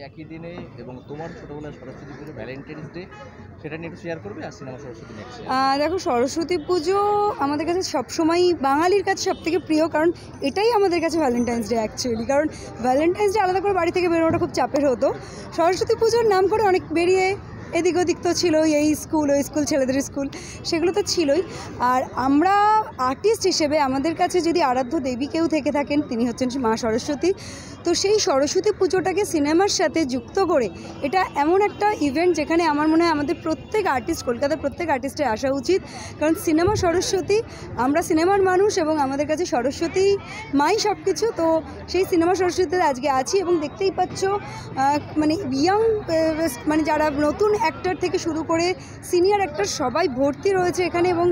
একই দিনে এবং তোমার ছোটবেলার সরস্বতী পুজো ভ্যালেন্টাইন্স ডে সেটা নিয়ে একটু শেয়ার করবে আর সিনেমা সরস্বতী নেক্সট দেখো, সরস্বতী পুজো আমাদের কাছে সবসময়ই বাঙালির কাছে সবথেকে প্রিয়, কারণ এটাই আমাদের কাছে ভ্যালেন্টাইন্স ডে অ্যাকচুয়ালি। কারণ ভ্যালেন্টাইন্স ডে আলাদা করে বাড়ি থেকে বেরোনোটা খুব চাপের হতো। সরস্বতী পুজোর নাম করে অনেক বেরিয়ে এদিক ওদিক তো ছিলই, এই স্কুল ওই স্কুল, ছেলেদের স্কুল, সেগুলো তো ছিলই। আর আমরা আর্টিস্ট হিসেবে আমাদের কাছে যদি আরাধ্য দেবী কেউ থেকে থাকেন, তিনি হচ্ছেন মা সরস্বতী। তো সেই সরস্বতী পুজোটাকে সিনেমার সাথে যুক্ত করে এটা এমন একটা ইভেন্ট যেখানে আমার মনে হয় আমাদের প্রত্যেক আর্টিস্ট, কলকাতার প্রত্যেক আর্টিস্টের আসা উচিত। কারণ সিনেমা সরস্বতী, আমরা সিনেমার মানুষ এবং আমাদের কাছে সরস্বতী মাই সব কিছু। তো সেই সিনেমা সরস্বতীতে আজকে আছি এবং দেখতেই পাচ্ছ মানে ইয়াং, মানে যারা নতুন অ্যাক্টর থেকে শুরু করে সিনিয়র অ্যাক্টর সবাই ভর্তি রয়েছে এখানে। এবং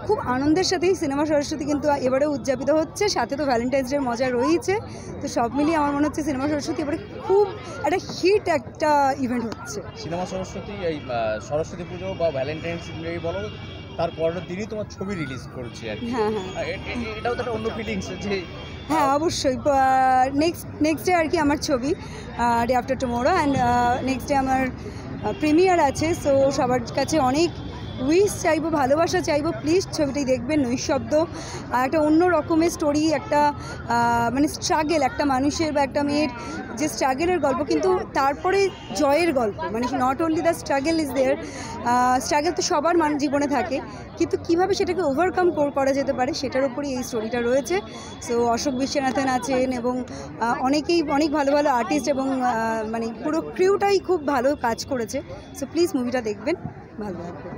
খুব আনন্দের সাথেই সিনেমা সরস্বতী কিন্তু এবারেও উদযাপিত হচ্ছে, সাথে তো ভ্যালেন্টাইন্স ডের মজা রয়েছে। তো সব মিলিয়ে আমার মনে হচ্ছে সিনেমা সরস্বতী এবারে খুব একটা হিট একটা ইভেন্ট হচ্ছে। সিনেমা সরস্বতী এই সরস্বতী পুজো বা ভ্যালেন্টাইন্স ডে বলো, তার পরের দিনই তোমার ছবি রিলিজ করছে আর কি। হ্যাঁ, এটাও তো একটা অন্য ফিলিংস যে। হ্যাঁ, অবশ্যই। নেক্সট ডে আর কি আমার ছবি, day after tomorrow, and next day আমার প্রিমিয়ার আছে। সো সবার কাছে অনেক উইশ চাইবো, ভালোবাসা চাইবো, প্লিজ ছবিটাই দেখবেন। নৈঃশব্দ একটা অন্য রকমের স্টোরি, একটা মানে স্ট্রাগেল, একটা মানুষের বা একটা মেয়ের যে স্ট্রাগেলের গল্প, কিন্তু তারপরে জয়ের গল্প। মানে not only the struggle is there, struggle তো সবার জীবনে থাকে, কিন্তু কীভাবে সেটাকে ওভারকাম করা যেতে পারে সেটার উপরই এই স্টোরিটা রয়েছে। সো অশোক বিশ্বনাথন আছেন এবং অনেক ভালো ভালো আর্টিস্ট এবং মানে পুরো ক্রিউটাই খুব ভালো কাজ করেছে। সো প্লিজ মুভিটা দেখবেন, ভালো লাগবে।